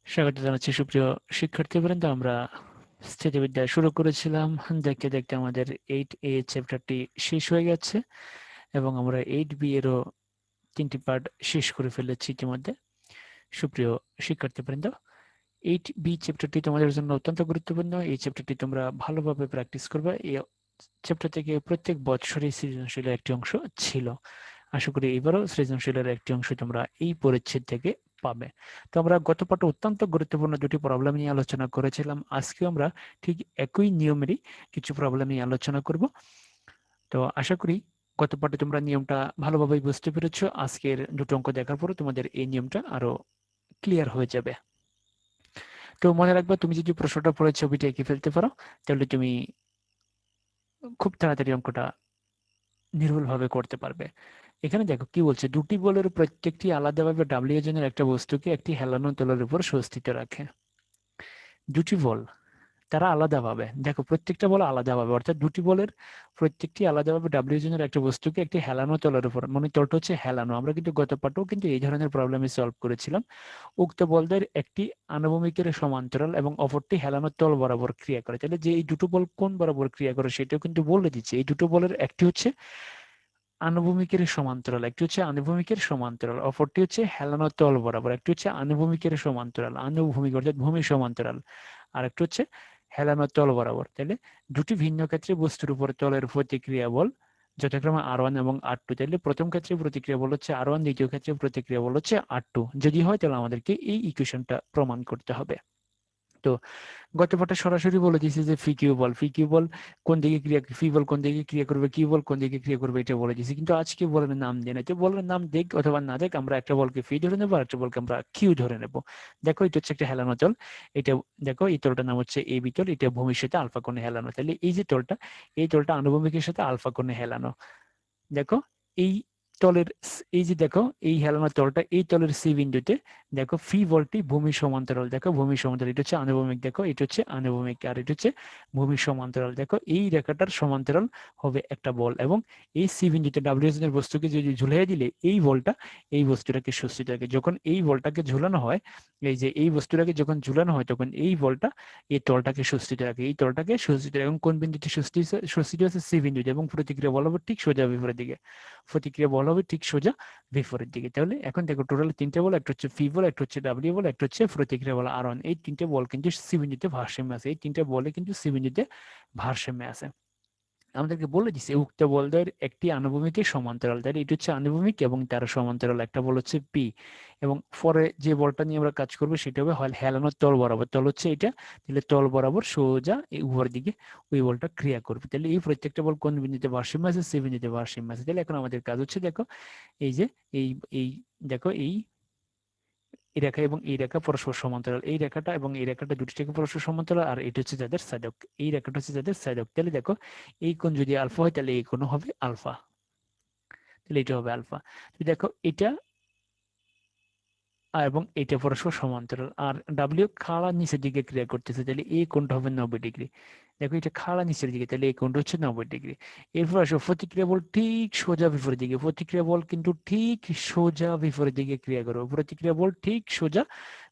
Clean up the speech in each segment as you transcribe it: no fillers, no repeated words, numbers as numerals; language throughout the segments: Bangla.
স্বাগত জানাচ্ছি সুপ্রিয় শিক্ষার্থীবৃন্দ। আমরা স্থিতিবিদ্যা শুরু করেছিলাম, দেখতে দেখতে আমাদের 8A চ্যাপ্টারটি শেষ হয়ে গেছে এবং আমরা 8B এরও 3টি পার্ট শেষ করে ফেলেছি ইতিমধ্যে। সুপ্রিয় শিক্ষার্থীবৃন্দ, 8B চ্যাপ্টারটি তোমাদের জন্য অত্যন্ত গুরুত্বপূর্ণ। এই চ্যাপ্টারটি তোমরা ভালোভাবে প্র্যাকটিস করবে। এই চ্যাপ্টার থেকে প্রত্যেক বছরই সৃজনশীলের একটি অংশ ছিল। আশা করি এবারও সৃজনশীলের একটি অংশ তোমরা এই পরিচ্ছেদ থেকে পাবে। তো আমরা গত পাঠে অত্যন্ত গুরুত্বপূর্ণ দুটি প্রবলেম নিয়ে আলোচনা করেছিলাম। আজকে আমরা ঠিক একই নিয়মেরই কিছু প্রবলেম নিয়ে আলোচনা করব। তো আশা করি গত পাঠে তোমরা নিয়মটা ভালোভাবে বুঝতে পেরেছো। আজকের দুটো অঙ্ক দেখার পরে তোমাদের এই নিয়মটা আরো ক্লিয়ার হয়ে যাবে। তো মনে রাখবে, তুমি যদি প্রশ্নটা পড়ে ছবিটা এঁকে ফেলতে পারো তাহলে তুমি খুব তাড়াতাড়ি অঙ্কটা নির্ভুলভাবে করতে পারবে। এখানে দেখো কি বলছে, দুটি বলের প্রত্যেকটি আলাদাভাবে ডাব্লিউ ওজনের একটা বস্তুকে একটি হেলানো তলের উপর সুস্থিত রাখে। দুটি বল, তারা আলাদাভাবে, দেখো প্রত্যেকটা বল আলাদাভাবে, অর্থাৎ দুটি বলের প্রত্যেকটি আলাদাভাবে ডাব্লিউ ওজনের একটা বস্তুকে একটি হেলানো তলের উপর, মানে তলটা হচ্ছে হেলানো। আমরা কিন্তু গত পাঠেও কিন্তু এই ধরনের প্রবলেমে সলভ করেছিলাম। উক্ত বলদের একটি আনুভূমিকের সমান্তরাল এবং অপরটি হেলানো তল বরাবর ক্রিয়া করে। তাহলে যে এই দুটো বল কোন বরাবর ক্রিয়া করে সেটাও কিন্তু বলে দিচ্ছে। এই দুটো বলের একটি হচ্ছে আনুভূমিকের সমান্তরাল, একটি হচ্ছে আনুভূমিকের সমান্তরাল, অপরটি হচ্ছে হেলানো তল বরাবর। একটি হচ্ছে আনুভূমিকের সমান্তরাল, আনুভূমিক অর্থাৎ ভূমি সমান্তরাল, আর একটি হচ্ছে হেলানো তল বরাবর। তাহলে দুটি ভিন্ন ক্ষেত্রে বস্তুর উপর তলের প্রতিক্রিয়া বল যথাক্রমে R1 এবং R2। তাহলে প্রথম ক্ষেত্রে প্রতিক্রিয়া বল হচ্ছে R1, দ্বিতীয় ক্ষেত্রে প্রতিক্রিয়া বল হচ্ছে R2। যদি হয় তাহলে আমাদেরকে এই ইকুয়েশনটা প্রমাণ করতে হবে। তো গত পাঠে সরাসরি বলে দিয়েছে যে ফি কিউ বল কোন দিকে ক্রিয়া, ফি বল কোন দিকে ক্রিয়া করবে, কিউ বল কোন দিকে ক্রিয়া করবে, এটা বলে দিয়েছে। কিন্তু আজকে বলের নাম দিয়ে নাই। তো বলের নাম দেখ অথবা না দেখ, আমরা একটা বলকে ফি ধরে নেবো আর একটা বলকে আমরা কিউ ধরে নেবো। দেখো এটা হচ্ছে একটা হেলানো তল। এটা দেখো এই তলটার নাম হচ্ছে এ বি তল। এটা ভূমির সাথে আলফা কোণে হেলানো। তাহলে এই যে তলটা, এই তলটা আনুভূমিকের সাথে আলফা কোণে হেলানো। দেখো এই তলের এই যে দেখো এই হেলানো তলটা, এই তলের সি বিন্দুতে দেখো ফি বলটি ভূমি সমান্তরাল। দেখো ভূমি সমান্তরাল, এটা হচ্ছে আনুভূমিক, দেখো এটা হচ্ছে আনুভূমিক আর এটা হচ্ছে ভূমি সমান্তরাল। দেখো এই রেখাটার সমান্তরাল হবে একটা বল এবং এই সি বিন্দুতে ডাব্লিউ এর বস্তুকে যদি ঝুলিয়ে দিলে এই বলটা এই বস্তুটাকে সৃষ্টি থাকে। যখন এই বলটাকে ঝুলানো হয়, এই যে এই বস্তুটাকে যখন ঝুলানো হয় তখন এই বলটা এই তলটাকে সৃষ্টি রাখে, এই তলটাকে সৃষ্টি রাখে। এবং কোন বিন্দুতে সৃষ্টি হচ্ছে সি বিন্দুতে, এবং প্রতিক্রিয়া বল হবে ঠিক সোজা বিপরীত দিকে। প্রতিক্রিয়া বল হবে ঠিক সোজা বিপরীত দিকে। তাহলে এখন দেখো টোটাল তিনটে বল, একটা হচ্ছে ফি বল, একটা হচ্ছে ডাব্লিউ বল, একটা হচ্ছে প্রতিক্রিয়া বল R1। এই তিনটে বল কিন্তু সি বিন্দুতে ভারসাম্য আছে, এই তিনটে বলে কিন্তু সি বিন্দুতে ভারসাম্য আছে। আমাদেরকে বলে দিচ্ছে উক্ত বলদের একটি আনুভূমিকের সমান্তরাল। তাহলে এটা হচ্ছে আনুভূমিক এবং তার সমান্তরাল একটা বল হচ্ছে পি। এবং পরে যে বলটা নিয়ে আমরা কাজ করবো সেটা হবে হেলানোর তল বরাবর। তল হচ্ছে এটা, তাহলে তল বরাবর সোজা এই উপর দিকে ওই বলটা ক্রিয়া করবে। তাহলে এই প্রত্যেকটা বল কোন বিন্দুতে ভারসাম্য আছে, সি বিন্দুতে ভারসাম্য আছে। তাহলে এখন আমাদের কাজ হচ্ছে দেখো এই যে এই এই দেখো এই রেখা এবং এই রেখা পরস্পর সমান্তরাল, এই রেখাটা এবং এই রেখাটা দুটি রেখা পরস্পর সমান্তরাল, আর এটা হচ্ছে যাদের ছেদক, এই রেখাটা হচ্ছে যাদের ছেদক। তাহলে দেখো এই কোণ যদি আলফা হয় তাহলে এই কোণ হবে আলফা, তাহলে এটা হবে আলফা। দেখো এটা এবং এটা পরস্পর সমান্তরাল, আর ডাব্লিউ খাড়া নিচের দিকে ক্রিয়া করতেছে, তাহলে এই কোণটা হবে 90 ডিগ্রি। দেখো এটা খাড়া নিচের দিকে, তাহলে এই কোণটা হচ্ছে 90 ডিগ্রি। এরপর আসো প্রতিক্রিয়া বল ঠিক সোজা বিপরীত দিকে। প্রতিক্রিয়া বল কিন্তু ঠিক সোজা বিপরীত দিকে ক্রিয়া করবে। প্রতিক্রিয়া বল ঠিক সোজা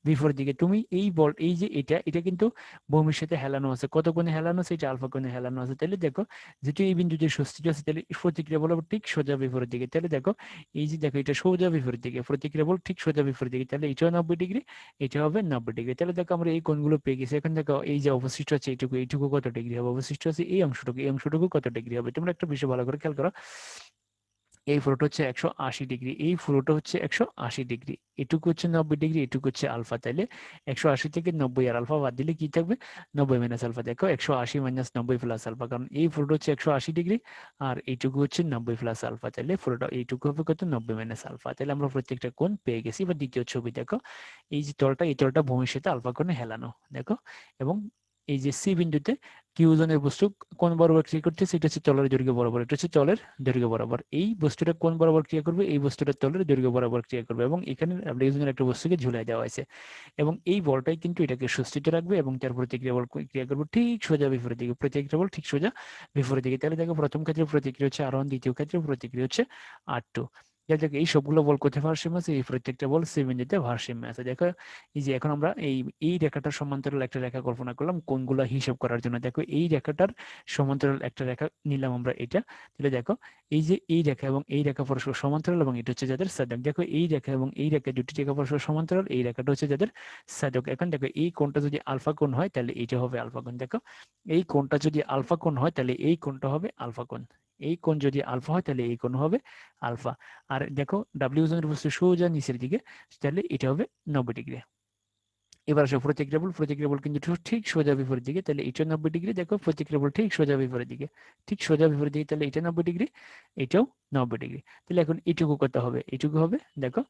বিপরীত দিকে। তুমি এই বল এই যে এটা এটা কিন্তু ভূমির সাথে হেলানো আছে, কত কোণে হেলানো আছে, এটা আলফা কোণে হেলানো আছে। তাহলে দেখো যেহেতু এই বিন্দুতে সৃষ্টি আছে, তাহলে প্রতিক্রিয়া বল হবে ঠিক সোজা বিপরীত দিকে। তাহলে দেখো এই যে দেখো এটা সোজা বিপরীত দিকে, প্রতিক্রিয়া বল ঠিক সোজা বিপরীত দিকে, তাহলে এটাও 90 ডিগ্রি, এটা হবে 90 ডিগ্রি। তাহলে দেখো আমরা এই কোণগুলো পেয়ে গেছি। এখন দেখো এই যে অবশিষ্ট আছে এইটুকু, এইটুকু কত ডিগ্রি হবে, অবশিষ্ট আছে এই অংশটুকু, এই অংশটুকু কত ডিগ্রি হবে। তোমরা একটা বিষয় ভালো করে খেয়াল করো, এই ফুরোটা হচ্ছে 180 ডিগ্রি, এই ফুরোটা হচ্ছে 180 ডিগ্রি, এটুকু হচ্ছে 90 ডিগ্রি, এটুকু হচ্ছে আলফা। তাইলে 180 থেকে 90 আর আলফা বাদ দিলে কি থাকবে, 90 মাইনাস আলফা। দেখো 180 মাইনাস 90 প্লাস আলফা, কারণ এই ফুরোটা হচ্ছে 180 ডিগ্রি আর এইটুকু হচ্ছে 90 প্লাস আলফা। তাহলে ফুরোটা এইটুকু হবে কত, 90 মাইনাস আলফা। তাহলে আমরা প্রত্যেকটা কোণ পেয়ে গেছি। এবার দ্বিতীয় ছবি দেখো, এই যে তলটা, এই তলটা ভূমির সাথে আলফা কোণে হেলানো, দেখো। এবং এই যে সি বিন্দুতে কিউ ওজনের বস্তু কোন বরাবর ক্রিয়া করতেছে, এটা হচ্ছে তলের দৈর্ঘ্য বরাবর, এটা হচ্ছে তলের দৈর্ঘ্য বরাবর। এই বস্তুটা কোন বরাবর ক্রিয়া করবে, এই বস্তুটা তলের দৈর্ঘ্য বরাবর ক্রিয়া করবে। এবং এখানে ডাব্লিউ ওজনের একটা বস্তুকে ঝুলাই দেওয়া হয়েছে এবং এই বলটাই কিন্তু এটাকে সুস্থিত রাখবে এবং তার প্রতিক্রিয়া বল ক্রিয়া করবে ঠিক সোজা বিপরীত দিকে। প্রতিক্রিয়া বল ঠিক সোজা বিপরীত দিকে। তাহলে দেখো প্রথম ক্ষেত্রে প্রতিক্রিয়া হচ্ছে R1, দ্বিতীয় ক্ষেত্রে প্রতিক্রিয়া হচ্ছে R2। দেখো এই সবগুলো বল কোথায় ভারসাম্য আছে, এই প্রত্যেকটা বল সি বিন্দুতে ভারসাম্য আছে। দেখো এই যে এখন আমরা এই রেখাটার সমান্তরাল একটা রেখা কল্পনা করলাম কোণগুলো হিসাব করার জন্য। দেখো এই রেখাটার সমান্তরাল একটা রেখা নিলাম আমরা এটা, তাহলে দেখো এই যে এই রেখা এবং এই রেখা পরস্পর সমান্তরাল এবং এটা হচ্ছে যাদের ছেদক। দেখো এই রেখা এবং এই রেখা দুটি রেখা পরস্পর সমান্তরাল, এই রেখাটা হচ্ছে যাদের ছেদক। এখন দেখো এই কোণটা যদি আলফা কোণ হয় তাহলে এইটা হবে আলফা কোণ। দেখো এই কোণটা যদি আলফা কোণ হয় তাহলে এই কোণটা হবে আলফা কোণ, এই কোণ যদি আলফা হয় তাহলে এই কোণ হবে আলফা। আর দেখো ডাব্লিউ ওজনের বস্তু সোজা নিচের দিকে, তাহলে এটা হবে 90 ডিগ্রি। এবার আসো প্রতিক্রিয়া বল, প্রতিক্রিয়া বল কিন্তু ঠিক সোজা বিপরীত দিকে, তাহলে এটা 90 ডিগ্রি। দেখো প্রতিক্রিয়া বল ঠিক সোজা বিপরীত দিকে, ঠিক সোজা বিপরীত দিকে, তাহলে এটা 90 ডিগ্রি, এটাও 90 ডিগ্রি। তাহলে এখন এইটুকু কত হবে, এইটুকু হবে দেখো,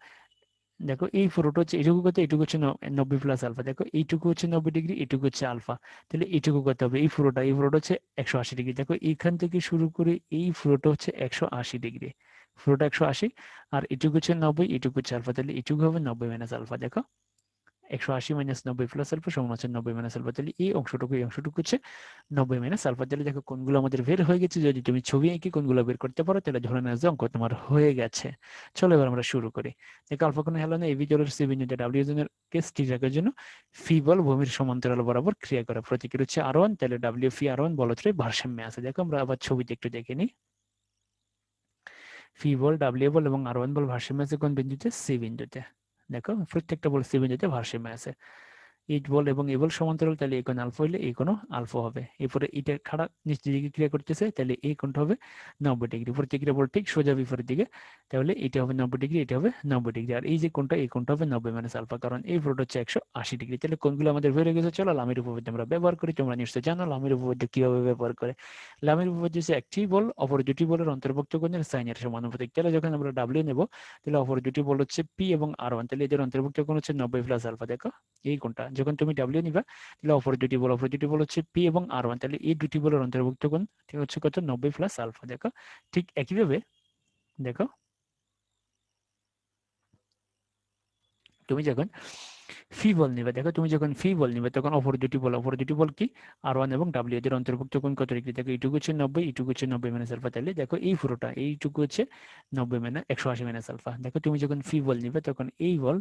দেখো এই পুরোটা হচ্ছে এইটুকু কত, এইটুকু হচ্ছে 90 প্লাস আলফা। দেখো এইটুকু হচ্ছে 90 ডিগ্রি, এইটুকু হচ্ছে আলফা, তাহলে এইটুকু কত হবে, এই পুরোটা হচ্ছে 180 ডিগ্রি। দেখো এইখান থেকে শুরু করে এই পুরোটা হচ্ছে 180 ডিগ্রি, পুরোটা 180, আর এটুকু হচ্ছে 90, এটুকু হচ্ছে আলফা, তাহলে এটুকু হবে 90 মাইনাস আলফা। দেখো 180 মাইনাস 90 প্লাস আলফা সমান হচ্ছে 90 মাইনাস আলফা, তাহলে এই অংশটুকু হচ্ছে 90 মাইনাস আলফা। তাহলে দেখো কোনগুলো আমাদের বের হয়ে গেছে, যদি তুমি ছবি এঁকে কোনগুলো বের করতে পারো তাহলে ধরে নেওয়া যে অঙ্ক তোমার হয়ে গেছে। চলো এবার আমরা শুরু করি। দেখো আলফা কোণের হেলনে এবি জলের সি বিন্দুতে ডাব্লিউ জনের কেস ঠিক রাখার জন্য ফি বল ভূমির সমান্তরাল বরাবর ক্রিয়া করে, প্রতিক্রিয়া হচ্ছে আর ওয়ান, তাহলে ডাব্লিউ ফি আর ওয়ান বলত্রয় ভারসাম্যে আছে। দেখো আমরা আবার ছবিতে একটু দেখে নিই। ফি বল, ডাব্লিউ বল এবং আর ওয়ান বল ভারসাম্যে আছে কোন বিন্দুতে, সি বিন্দুতে। দেখো প্রত্যেকটা বল সি বিন্দুতে ভারসাম্যে আছে। এইট বল এবং এই বল সমান্তরাল, তাহলে এই কোণ আলফা হইলে এই কোণও আলফা হবে। এরপরে এটা খাড়া নিচের দিকে ক্রিয়া করতেছে, তাহলে এই কোণটা হবে 90 ডিগ্রি। প্রতিক্রিয়া বল ঠিক সোজা বিপরীত দিকে, তাহলে এটা হবে 90 ডিগ্রি, এটা হবে 90 ডিগ্রি। আর এই যে কোণটা, এই কোণটা হবে 90 মাইনাস আলফা, কারণ এই ফ্লোট হচ্ছে 180 ডিগ্রি। তাহলে কোণগুলো আমাদের বের হয়ে গেছে। চলো লামের উপপাদ্য আমরা ব্যবহার করি। তোমরা নিশ্চয়ই জানো লামের উপপাদ্য কিভাবে ব্যবহার করে। লামের উপপাদ্য হচ্ছে একটি বল অপর দুটি বলের অন্তর্ভুক্ত কোণের সাইনের সমানুপাতিক। তাহলে যখন আমরা ডাব্লিউ নেব, তাহলে অপর দুটি বল হচ্ছে পি এবং আর ওয়ান, তাহলে এদের অন্তর্ভুক্ত কোণ হচ্ছে 90 প্লাস আলফা। দেখো এই কোণটা যখন তুমি ডাব্লিউ নিবা, তাহলে অপর দুটি বল হচ্ছে পি এবং আর ওয়ান, তাহলে এই দুটি বলের অন্তর্ভুক্ত কোণ ঠিক হচ্ছে কত, 90 প্লাস আলফা। দেখো ঠিক একইভাবে দেখো তুমি যখন ফি বল নিবে, দেখো তুমি যখন ফি বল নিবে তখন অপর দুটি বল কি, আর ওয়ান এবং ডাব্লিউ, এদের অন্তর্ভুক্ত কোণ কত ডিগ্রি। দেখো এইটুকু হচ্ছে 90, এইটুকু হচ্ছে 90 মাইনাস আলফা, তাহলে দেখো এই পুরোটা এইটুকু হচ্ছে 90 মাইনাস 180 মাইনাস আলফা। দেখো তুমি যখন ফি বল নিবে তখন এই বল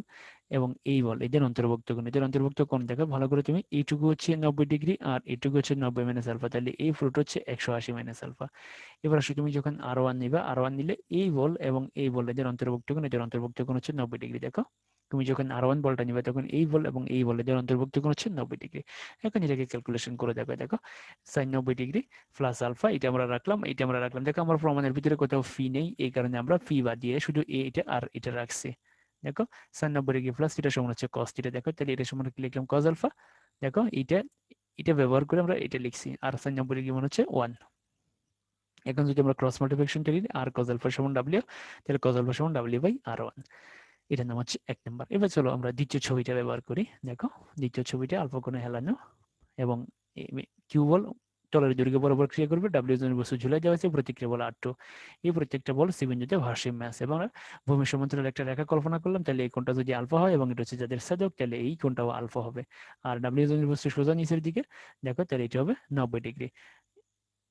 এবং এই বল এদের অন্তর্ভুক্ত কোণ, দেখো ভালো করে তুমি, এইটুকু হচ্ছে 90 ডিগ্রি আর এইটুকু হচ্ছে 90 মাইনাস আলফা, তাহলে এই পুরোটা হচ্ছে 180 মাইনাস আলফা। এবার আসলে তুমি যখন আর ওয়ান নিবা, আর ওয়ান নিলে এই বল এবং এই বল এদের অন্তর্ভুক্ত কোণ হচ্ছে 90 ডিগ্রি। দেখো তুমি যখন আর ওয়ান বলটা নিবে তখন এই বল এবং এই বল এদের অন্তর্ভুক্ত কোণ হচ্ছে 90 ডিগ্রি। এখন এটাকে ক্যালকুলেশন করে দেখো, দেখো সাইন 90 ডিগ্রি প্লাস আলফা, এটা আমরা রাখলাম, এটা আমরা রাখলাম। দেখো আমার প্রমাণের ভিতরে কোথাও ফি নেই, এই কারণে আমরা ফি বাদ দিয়ে শুধু এটা আর এটা রাখছি। দেখো সাইন 90 ডিগ্রি প্লাস এটা সমান হচ্ছে কস থিটা। দেখো তাহলে এটা সমান কি লিখলাম, কস আলফা। দেখো এটা এটা ব্যবহার করে আমরা এটা লিখছি, আর সাইন 90 ডিগ্রি মানে হচ্ছে 1। এখন যদি আমরা ক্রস মাল্টিপ্লিকেশন করি আর কজ আলফা সমান ডাব্লিউ, তাহলে কজ আলফা সমান ডাব্লিউ বাই আর ওয়ান। এটার নাম হচ্ছে 1 নম্বর। এবার চলো আমরা দ্বিতীয় ছবিটা ব্যবহার করি। দেখো দ্বিতীয় ছবিটা আলফা কোণে হেলানো এবং কিউ বল তলের দৈর্ঘ্য বরাবর ক্রিয়া করবে, ডাব্লিউ জনের বস্তু ঝুলাই দেওয়া আছে, প্রতিক্রিয়া বল আর টু। এই প্রত্যেকটা বল সি বিন্দুতে ভারসাম্যে আছে এবং ভূমি সমান্তরাল একটা রেখা কল্পনা করলাম, তাহলে এই কোণটা যদি আলফা হয় এবং এটা হচ্ছে যাদের ছেদক, তাহলে এই কোণটাও আলফা হবে। আর ডাব্লিউ জনের বস্তু সোজা নিচের দিকে, দেখো তাহলে এটা হবে 90 ডিগ্রি।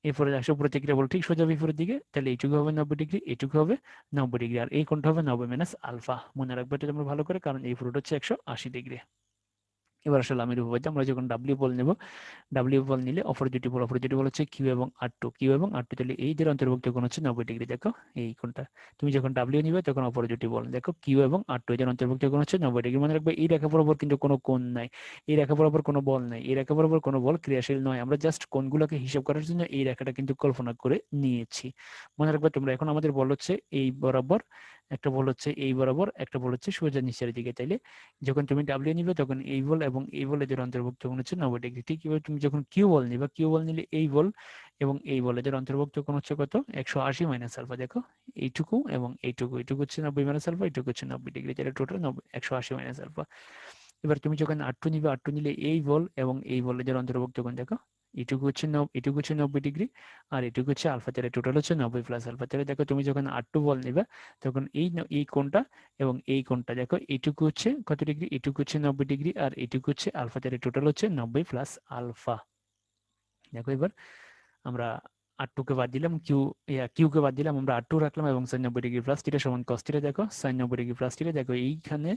এরপরে আসো প্রতিক্রিয়া বল ঠিক সোজা বিপরীত দিকে, তাহলে এইটুকু হবে 90 ডিগ্রি, এইটুকু হবে 90 ডিগ্রি, আর এই কোণটা হবে 90 মাইনাস আলফা। মনে রাখবে এটা তোমরা ভালো করে, কারণ এই পুরোটা হচ্ছে 180 ডিগ্রি। এবার আসলে আমি উপপাদ্য আমরা যখন ডাব্লিউ বল নেব, ডাব্লিউ বল নিলে অপর দুটি বল হচ্ছে কিউ এবং আর টু, তাহলে এইদের অন্তর্ভুক্ত কোণ হচ্ছে 90 ডিগ্রি। দেখো এই কোণটা তুমি যখন ডাব্লিউ নিবে তখন অপর দুটি বল, দেখো কিউ এবং আর টু এদের অন্তর্ভুক্ত কোণ হচ্ছে 90 ডিগ্রি। মনে রাখবে এই রেখা বরাবর কিন্তু কোনো কোণ নাই, এই রেখা বরাবর কোনো বল নাই, এই রেখা বরাবর কোনো বল ক্রিয়াশীল নয়, আমরা জাস্ট কোণগুলোকে হিসাব করার জন্য এই রেখাটা কিন্তু কল্পনা করে নিয়েছি। মনে রাখবে তোমরা, এখন আমাদের বল হচ্ছে এই বরাবর, একটা বল হচ্ছে এই বরাবর, একটা বল হচ্ছে সোজা নিচের দিকে, তাইলে যখন তুমি ডাব্লিউ নিবে তখন এই বল এবং এই বল এদের অন্তর্ভুক্ত কোণ হচ্ছে 90 ডিগ্রি। ঠিক এবার তুমি যখন কিউ বল নিবা, কিউ বল নিলে এই বল এবং এই বল এদের অন্তর্ভুক্ত কোণ হচ্ছে কত, 180 মাইনাস আলফা। দেখো এইটুকু এবং এইটুকু হচ্ছে 90 মাইনাস আলফা, এইটুকু হচ্ছে 90 ডিগ্রি, তাহলে টোটাল 180 মাইনাস আলফা। এবার তুমি যখন আর টু নিবে, আর টু নিলে এই বল এবং এই বল এদের অন্তর্ভুক্ত কোণ দেখো, এটুকু হচ্ছে 90 ডিগ্রি আর এটুকু হচ্ছে আলফা, তাহলে টোটাল হচ্ছে 90 প্লাস আলফা। তাহলে দেখো তুমি যখন আর টু বল নিবে তখন এই কোণটা এবং এই কোণটা দেখো, এইটুকু হচ্ছে কত ডিগ্রি, এটুকু হচ্ছে 90 ডিগ্রি আর এটুকু হচ্ছে আলফা, তাহলে টোটাল হচ্ছে 90 প্লাস আলফা। দেখো এবার আমরা R2 কে বাদ দিলাম, কিউ কে বাদ দিলাম, আমরা R2 রাখলাম এবং sin 90 ডিগ্রি প্লাস থিটা সমান cos থিটা। দেখো sin 90 ডিগ্রি প্লাস থিটা, দেখো এইখানে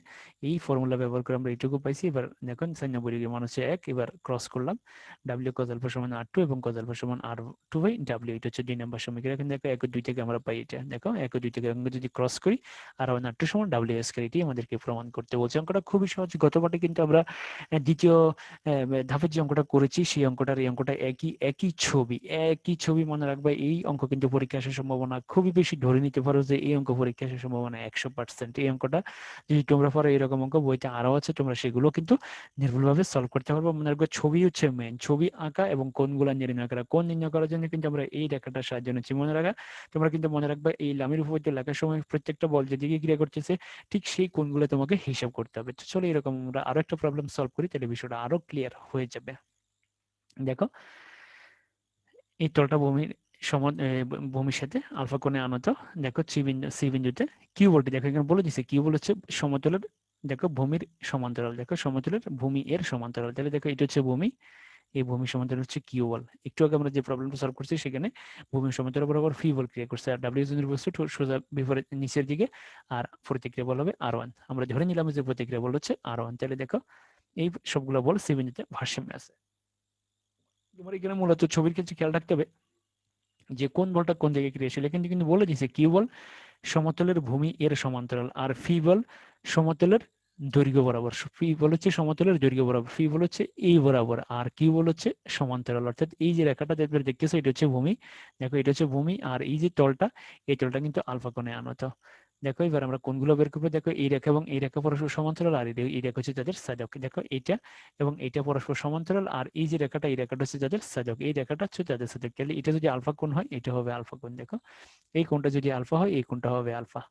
এই ফর্মুলা ব্যবহার করে আমরা এইটুকু পাইছি। এবার দেখুন sin 90 ডিগ্রি মান হচ্ছে 1, এবার ক্রস করলাম, w cos আলফা সমান R2 এবং cos আলফা সমান R2 বাই w, এটা হচ্ছে 2 নম্বর সমীকরণ। এখন দেখো 1 ও 2 থেকে আমরা পাই এটা, দেখো 1 ও 2 থেকে আমরা যদি ক্রস করি R1 R2 সমান w স্কয়ার, এটি আমাদেরকে প্রমাণ করতে বলছে। অঙ্কটা খুবই সহজ। গত পাঠে কিন্তু আমরা দ্বিতীয় ধাপের যে অঙ্কটা করেছি সেই অঙ্কটার এই অঙ্কটা একই ছবি মনে রাখবে। এই অঙ্ক কিন্তু পরীক্ষা আসার সম্ভাবনা খুবই বেশি, ধরে নিতে পারো যে এই অঙ্ক পরীক্ষা আসার সম্ভাবনা 100%। এই অঙ্কটা যদি তোমরা পারো, এরকম অঙ্ক বইতে আরো আছে, তোমরা সেগুলো কিন্তু নির্ভুলভাবে সলভ করতে পারবো। মনে রাখবে ছবি হচ্ছে মেন, ছবি আঁকা এবং কোণগুলো নির্ণয় করা। কোণ নির্ণয় করার জন্য কিন্তু আমরা এই রেখাটা সাহায্য নিচ্ছি মনে রাখা। তোমরা কিন্তু মনে রাখবে এই লামির উপর লেখার সময় প্রত্যেকটা বল যেদিকে ক্রিয়া করতেছে ঠিক সেই কোণগুলো তোমাকে হিসাব করতে হবে। তো চলো এরকম আমরা আরো একটা প্রবলেম সলভ করি, তাহলে বিষয়টা আরো ক্লিয়ার হয়ে যাবে। দেখো এই তলটা ভূমির সাথে আলফা কোণে আনত। দেখো সি বিন্দুতে কিউ বলটি, দেখো এখানে বলে দিছে কিউ বল হচ্ছে সমতলের, দেখো ভূমির সমান্তরাল, দেখো সমতলের ভূমি এর সমান্তরাল। তাহলে দেখো এটা হচ্ছে ভূমি, এই ভূমি সমান্তরাল হচ্ছে কিউ বল। একটু আগে আমরা যে প্রবলেমটা সলভ করছি সেখানে ভূমি সমান্তরাল বরাবর ফি বল ক্রিয়া করছে, আর ডাব্লিউ এর বস্তু সোজা বিপরীত নিচের দিকে, আর প্রতিক্রিয়া বল হবে R1। আমরা ধরে নিলাম যে প্রতিক্রিয়া বল হচ্ছে R1। তাহলে দেখো এই সবগুলো বল সি বিন্দুতে ভারসাম্যে আছে। তোমার এখানে মূলত ছবির ক্ষেত্রে খেয়াল রাখতে হবে যে কোন বলটা কোন জায়গায় ক্রিয়াশীল। এখানে কিন্তু বলে দিছে কিউ বল সমতলের ভূমি এর সমান্তরাল, আর ফি বল সমতলের দৈর্ঘ্য বরাবর। ফি বল হচ্ছে সমতলের দৈর্ঘ্য বরাবর, ফি বল হচ্ছে এই বরাবর, আর কিউ বল হচ্ছে সমান্তরাল। অর্থাৎ এই যে রেখাটা দেখতেছো এটা হচ্ছে ভূমি, দেখো এটা হচ্ছে ভূমি, আর এই যে তলটা, এই তলটা কিন্তু আলফা কোণে আনত। দেখো এবার আমরা কোনগুলো বের করবো। দেখো এই রেখা এবং এই রেখা পরস্পর সমান্তরাল, আর এই রেখা হচ্ছে তাদের সাধক। দেখো এইটা এবং এইটা পরস্পর সমান্তরাল, আর এই যে রেখাটা, এই রেখাটা হচ্ছে তাদের সাধক, এই রেখাটা হচ্ছে তাদের সাধক। তাহলে এটা যদি আলফা কোণ হয় এটা হবে আলফা কোণ। দেখো এই কোণটা যদি আলফা হয় এই কোণটা হবে আলফা।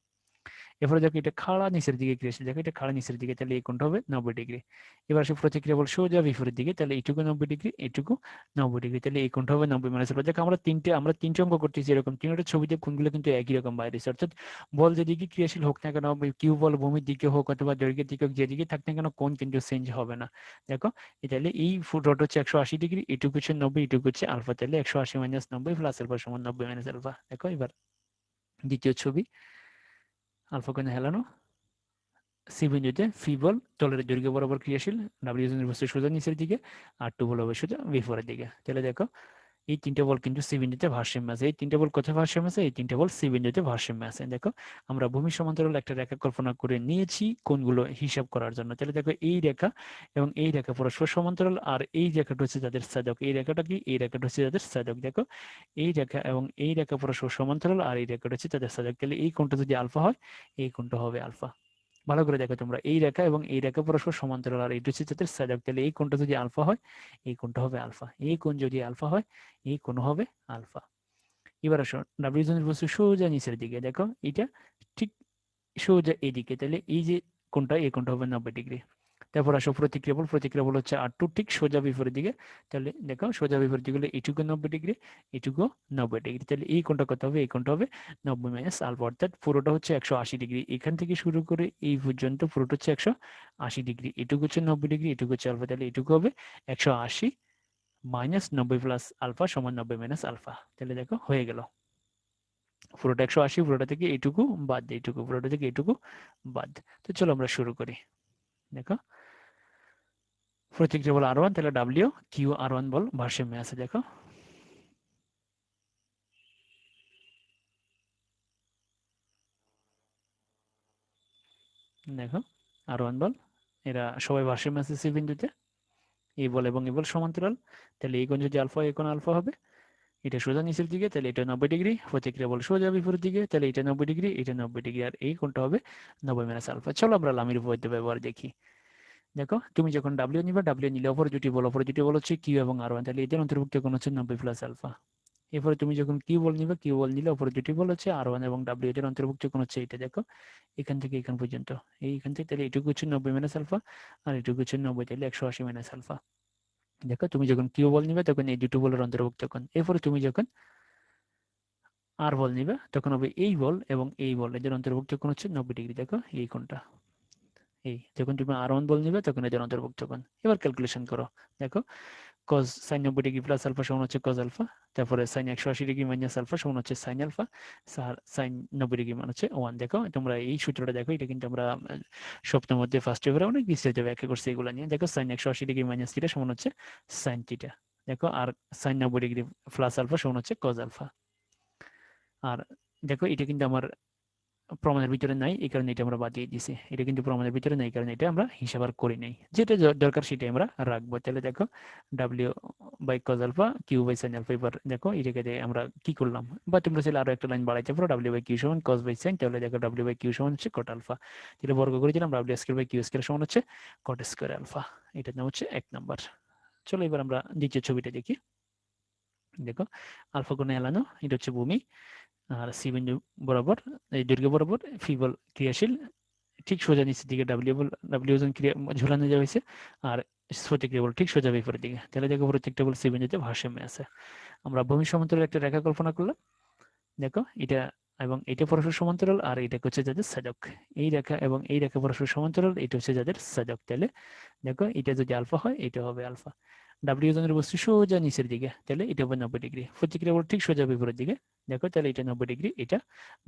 এরপরে দেখো এটা খাড়া নিচের দিকে ক্রিয়াশীল, দেখো এটা খাড়া নিচের দিকে, তাহলে এই কোণটা হবে 90 ডিগ্রি। এবার সে প্রতিক্রিয়া বল সোজা বিপরীত দিকে, তাহলে এইটুকু 90 ডিগ্রি, এইটুকু 90 ডিগ্রি, তাহলে এই কোণটা হবে 90 মাইনাস। দেখো আমরা তিনটে অঙ্ক করতেছি এরকম, তিনটা ছবিতে কোণগুলো কিন্তু একই রকম বাইরে, অর্থাৎ বল যেদিকে ক্রিয়াশীল হোক না কেন, কিউ বল ভূমির দিকে হোক অথবা দৈর্ঘ্যের দিকে হোক, যেদিকে থাক না কেন কোণ কিন্তু চেঞ্জ হবে না। দেখো তাহলে এই রড হচ্ছে 180 ডিগ্রি, এটুকু হচ্ছে 90, এটুকু হচ্ছে আলফা, তাহলে 180 মাইনাস 90 প্লাস আলফা সমান 90 মাইনাস আলফা। দেখো এবার দ্বিতীয় ছবি, আলফা কোণে হেলানো, সি বিন্দুতে ফি বল তলের দৈর্ঘ্য বরাবর ক্রিয়াশীল, ডাব্লিউ বস্তু সোজা নিচের দিকে, আর টু বল হবে সোজা বিপরীত দিকে। তাহলে দেখো এই তিনটে বল কিন্তু সি বিন্দুতে ভারসাম্য আছে। এই তিনটে বল কোথায় ভারসাম্য আছে? এই তিনটে বল সি বিন্দুতে ভারসাম্য আছে। দেখো আমরা ভূমি সমান্তরাল একটা রেখা কল্পনা করে নিয়েছি কোণগুলো হিসাব করার জন্য। তাহলে দেখো এই রেখা এবং এই রেখা পরস্পর সমান্তরাল, আর এই রেখাটা হচ্ছে তাদের ছেদক। এই রেখাটা কি? এই রেখাটা হচ্ছে তাদের ছেদক। দেখো এই রেখা এবং এই রেখা পরস্পর সমান্তরাল, আর এই রেখাটা হচ্ছে তাদের ছেদক। তাহলে এই কোণটা যদি আলফা হয় এই কোণটা হবে আলফা। ভালো করে দেখো তোমরা, এই রেখা এবং এই রেখা পরস্পর সমান্তরাল, আর এটা হচ্ছে তাদের ছেদক। তাহলে এই কোণটা যদি আলফা হয় এই কোণটা হবে আলফা, এই কোণ যদি আলফা হয় এই কোণ হবে আলফা। এবার আসো ডাব্লিউ জনের বস্তু সোজা নিচের দিকে, দেখো এটা ঠিক সোজা এদিকে, তাহলে এই যে কোণটা এই কোণটা হবে 90 ডিগ্রি। তারপর আসো প্রতিক্রিয়া বল হচ্ছে R2 ঠিক সোজা বিপরীত দিকে, তাহলে দেখো সোজা বিপরীত দিকে হলে এইটুকু 90 ডিগ্রি, এইটুকু 90 ডিগ্রি, তাহলে এই কোণটা কত হবে? এই কোণটা হবে 90 মাইনাস আলফা, অর্থাৎ পুরোটা হচ্ছে 180 ডিগ্রি। এখান থেকে শুরু করে এই পর্যন্ত পুরোটা হচ্ছে 180 ডিগ্রি, এটুকু হচ্ছে 90 ডিগ্রি, এটুকু হচ্ছে আলফা, তাহলে এটুকু হবে 180 মাইনাস 90 প্লাস আলফা সমান 90 মাইনাস আলফা। তাহলে দেখো হয়ে গেল পুরোটা 180, পুরোটা থেকে এইটুকু বাদ, এইটুকু পুরোটা থেকে এইটুকু বাদ। তো চলো আমরা শুরু করি। দেখো প্রতিক্রিয়া বল R1, তাহলে ডাব্লিউ কিউ R1 বল ভারসাম্যে আছে। দেখো দেখো R1 বল এরা সবাই ভারসাম্যে আছে সি বিন্দুতে, এই বল এবং এই বল সমান্তরাল। তাহলে এই কোণ যদি আলফা, এই কোণ আলফা হবে। এটা সোজা নিচের দিকে, তাহলে এটা 90 ডিগ্রি। প্রতিক্রিয়া বল সোজা বিপরীত দিকে, তাহলে এটা 90 ডিগ্রি, এটা 90 ডিগ্রি, আর এই কোণটা হবে 90 মাইনাস আলফা। চলো আমরা লামির উপপাদ্য ব্যবহার দেখি। দেখো তুমি যখন ডাব্লিউ নিবা, ডাব্লিউ নিলে অপর দুটি বল হচ্ছে কিউ এবং R1, তাহলে এদের অন্তর্ভুক্ত কোণ হচ্ছে 90 প্লাস আলফা। এরপরে তুমি যখন কিউ বল নিবে, কিউ বল নিলে অপর দুটি বল হচ্ছে R1 এবং ডাব্লিউ, এদের অন্তর্ভুক্ত কোণ হচ্ছে এটা। দেখো এখান থেকে এখান পর্যন্ত, এইখান থেকে, তাহলে এটুকু হচ্ছে 90 মাইনাস আলফা, আর এটুকু হচ্ছে 90, তাহলে 180 মাইনাস আলফা। দেখো তুমি যখন কিউ বল নিবে তখন এই দুটো বলের অন্তর্ভুক্ত কোণ। এরপরে তুমি যখন আর বল নিবে তখন হবে এই বল এবং এই বল, এদের অন্তর্ভুক্ত কোণ হচ্ছে 90 ডিগ্রি। দেখো এই কোণটা, এই যখন তুমি R1 বল নিবে তখন এদের অন্তর্ভুক্ত কোণ। এবার ক্যালকুলেশন করো। দেখো cos sine 90 degree plus alpha সমান হচ্ছে কজ আলফা, তারপরে সাইন 180 ডিগ্রি মাইনাস আলফা সমান হচ্ছে সাইন আলফা, সাইন 90 ডিগ্রি মানে হচ্ছে 1। দেখো তোমরা এই সূত্রটা দেখো, এটা কিন্তু আমরা সপ্তাহের মধ্যে ফার্স্ট ইয়ারে অনেক বিস্তারিত ব্যাখ্যা করছি এগুলো নিয়ে। দেখো সাইন 180 ডিগ্রি মাইনাস থিটা সমান হচ্ছে সাইন থিটা। দেখো আর সাইন 90 ডিগ্রি প্লাস আলফা সমান হচ্ছে কজ আলফা। আর দেখো এটা কিন্তু আমার প্রমাণের ভিতরে নাই, এই কারণে এটা আমরা বাদ দিয়ে দিছি। এটা কিন্তু প্রমাণের ভিতরে নাই, কারণে এটা আমরা হিসাব আর করি নাই, যেটা দরকার সেটাই আমরা রাখবো। তাহলে দেখো W by cos alpha Q by sine alpha. এবার দেখো এটাকে দিয়ে আমরা কি করলাম, বা তোমরা চাইলে আরো একটা লাইন বাড়াইতে পারো, ডাব্লিউ বাই কিউ সমান কজ বাই সাইন। তাহলে দেখো ডাব্লিউ বাই কিউ সমান হচ্ছে কট আলফা। তাহলে বর্গ করে দিলাম, W square by Q square সমান হচ্ছে কট স্কয়ার আলফা। এটার নাম হচ্ছে 1 নাম্বার। চলো এবার আমরা দ্বিতীয় ছবিটা দেখি। দেখো আলফা কোণে এলানো, এটা হচ্ছে ভূমি, আর সি বিন্দু বরাবর এই দৈর্ঘ্য বরাবর ফি বল ক্রিয়াশীল, ঠিক সোজা নিচের দিকে ডাব্লিউ ওজন ক্রিয়া ঝুলানো যাওয়া হয়েছে, আর স্ফটিক বল ঠিক সোজা বিপরীত দিকে। তাহলে দেখো প্রত্যেকটা বল সি বিন্দুতে ভারসাম্যে আছে। আমরা ভূমি সমান্তরাল একটা রেখা কল্পনা করলাম। দেখো এটা এবং এটা পরস্পর সমান্তরাল, আর এটা হচ্ছে যাদের সাজক। এই রেখা এবং এই রেখা পরস্পর সমান্তরাল, এটা হচ্ছে যাদের সাজক। তাহলে দেখো এটা যদি আলফা হয়, এটা হবে আলফা। ডাব্লিউ ওজনের বস্তু সোজা নিচের দিকে, তাহলে এটা হবে 90 ডিগ্রি। প্রতিক্রিয়া বল ঠিক সোজা বিপরীত দিকে। দেখো তাহলে এটা 90 ডিগ্রি, এটা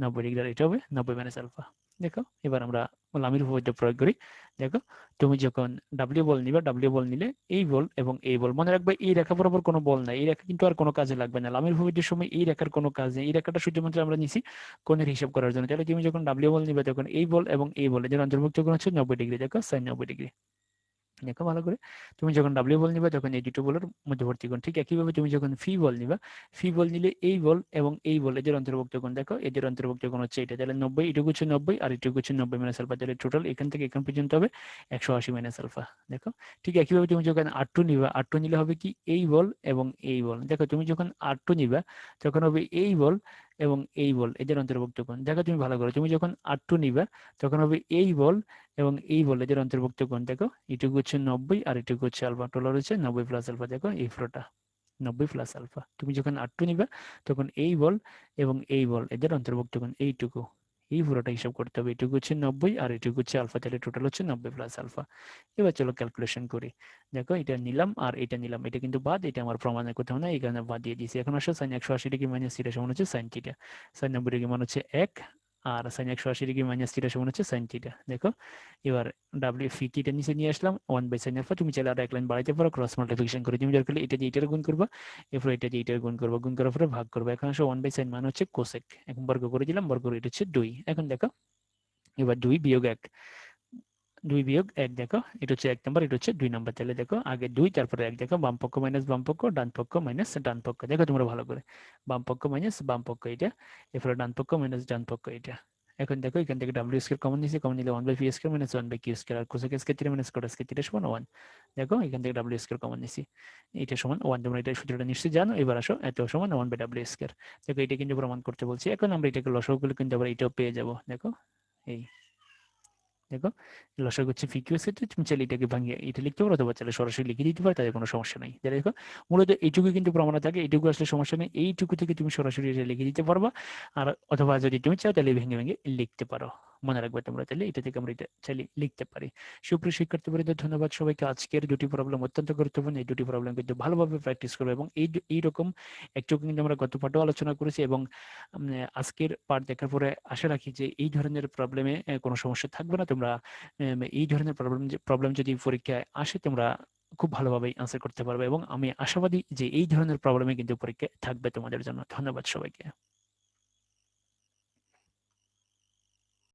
90 ডিগ্রি, আর এটা হবে 90 মাইনাস আলফা। দেখো এবার আমরা লামির উপপাদ্য প্রয়োগ করি। দেখো তুমি যখন ডাব্লিউ বল নিবে, ডাব্লিউ বল নিলে এই বল এবং এই বল, মনে রাখবে এই রেখা বরাবর কোনো বল নাই, এই রেখা কিন্তু আর কোনো কাজে লাগবে না। লামির উপপাদ্যের সময় এই রেখার কোনো কাজ নেই, এই রেখাটা শুধুমাত্র আমরা নিছি কোণের হিসাব করার জন্য। তাহলে তুমি যখন ডাব্লিউ বল নিবে, তখন এই বল এবং এই বল এদের অন্তর্ভুক্ত কোণ হচ্ছে 90 ডিগ্রি। দেখো সাইন 90 ডিগ্রি। দেখো ভালো করে, তুমি যখন ডাব্লিউ বল নিবা, তখন এই দুটো বলের মধ্যবর্তী কোণ। ঠিক একইভাবে তুমি যখন ফি বল নিবা, ফি বল নিলে এই বল এবং এই বল এদের অন্তর্ভুক্ত কোণ। দেখো এদের অন্তর্ভুক্ত কোণ হচ্ছে এটা। তাহলে 90, এটুকু হচ্ছে 90, আর এটুকু হচ্ছে 90 মাইনাস আলফা। তাহলে টোটাল এখান থেকে এখান পর্যন্ত হবে 180 মাইনাস আলফা। দেখো ঠিক একইভাবে তুমি যখন R2 নিবা, R2 নিলে হবে কি এই বল এবং এই বল। দেখো তুমি যখন R2 নিবা, তখন হবে এই বল এবং এই বল এদের অন্তর্ভুক্ত কোণ। দেখো তুমি ভালো করে, তুমি যখন R2 নিবা, তখন হবে এই বল এবং এই বল এদের অন্তর্ভুক্ত কোণ। দেখো এটুকু হচ্ছে 90, আর এটুকু হচ্ছে আলফা। টোটাল হচ্ছে 90 প্লাস আলফা। দেখো এই ফ্লোটা 90 প্লাস আলফা। তুমি যখন R2 নিবা, তখন এই বল এবং এই বল এদের অন্তর্ভুক্ত কোণ এইটুকু, এই পুরোটা হিসাব করতে হবে। এটুকু হচ্ছে 90, আর এটুকু হচ্ছে আলফা। তাহলে টোটাল হচ্ছে 90 প্লাস আলফা। এবার চলো ক্যালকুলেশন করি। দেখো এটা নিলাম আর এটা নিলাম, এটা কিন্তু বাদ, এটা আমার প্রমাণের কোথাও না, এই কারণে বাদ দিয়ে দিয়েছি। এখন আসলে সাইন 180 ডিগ্রি মাইনাস থিটা সমান হচ্ছে সাইন থিটা। সাইন 90 ডিগ্রি মান হচ্ছে 1, আর সাইন 180 ডিগ্রি মাইনাস থিটা সমান হচ্ছে সাইন থিটা। দেখো এবার ডাব্লিউ ফি থিটা নিচে নিয়ে আসলাম 1 বাই সাইন আলফা। তুমি চাইলে আর এক লাইন বাড়াইতে পারো, ক্রস মাল্টিপ্লিকেশন করে। তুমি দরকার হলে এটা দিয়ে এটার গুণ করবা, এরপর এটা দিয়ে এটার গুণ করবা, গুণ করার পরে ভাগ করবা। এখন আসলে 1 বাই সাইন মানে হচ্ছে কোসেক। এখন বর্গ করে দিলাম, বর্গ করে এটা হচ্ছে 2। এখন দেখো এবার 2 বিয়োগ 1, 2 বিয়োগ 1, দেখো এটা হচ্ছে 1 নাম্বার, এটা হচ্ছে 2 নাম্বার। তাহলে দেখো আগে 2, তারপরে 1। দেখো বাম পক্ষ মাইনাস বাম পক্ষ, ডান পক্ষ মাইনাস ডান পক্ষ। দেখো তোমরা ভালো করে, বাম পক্ষ মাইনাস বাম পক্ষ এটা, এরপরে ডান পক্ষ মাইনাস ডান পক্ষ এটা। এখন দেখো এখান থেকে ডাব্লিউ স্কয়ার কমন নিয়েছি, কমন নিলে 1 by P square minus 1 by Q square, আর cosec square theta minus cot square theta সমান 1। দেখো এখান থেকে ডাব্লিউ স্কয়ার কমন নিয়েছি, এটা সমান 1। তোমরা এটা সূত্রটা নিশ্চয়ই জানো। এবার আসো এত সমান 1 বাই ডাব্লিউ স্কয়ার। দেখো এটা কিন্তু প্রমাণ করতে বলছি। এখন আমরা এটাকে লসাগু করলে কিন্তু আবার এটাও পেয়ে যাব। দেখো এই দেখো লসাগু হচ্ছে ফি কিউ স্কয়ার। তুমি চাইলে এটাকে ভাঙিয়ে এটা লিখতে পারো, অথবা চাইলে সরাসরি লিখে দিতে পারো, তাদের কোনো সমস্যা নাই। দেখো মূলত এইটুকু কিন্তু প্রমাণ থাকে, এইটুকু আসলে সমস্যা নেই, এইটুকু থেকে তুমি সরাসরি এটা লিখে দিতে পারবা। আর অথবা যদি তুমি চাও তাহলে ভেঙে ভেঙে লিখতে পারো। মনে রাখবে তোমরা, তাহলে এটা থেকে আমরা এটা চাইলে লিখতে পারি। সুপ্রিয় শিক্ষার্থীবৃন্দ, ধন্যবাদ সবাইকে। আজকের দুটি প্রবলেম অত্যন্ত গুরুত্বপূর্ণ, এই দুটি প্রবলেম কিন্তু ভালোভাবে প্র্যাকটিস করবে। এবং এইরকম একটু কিন্তু আমরা গত পাঠও আলোচনা করেছি, এবং আজকের পাঠ দেখার পরে আশা রাখি যে এই ধরনের প্রবলেমে কোনো সমস্যা থাকবে না। তোমরা এই ধরনের প্রবলেম যদি পরীক্ষায় আসে, তোমরা খুব ভালোভাবে আনসার করতে পারবে, এবং আমি আশাবাদী যে এই ধরনের প্রবলেমে কিন্তু পরীক্ষায় থাকবে তোমাদের জন্য। ধন্যবাদ সবাইকে।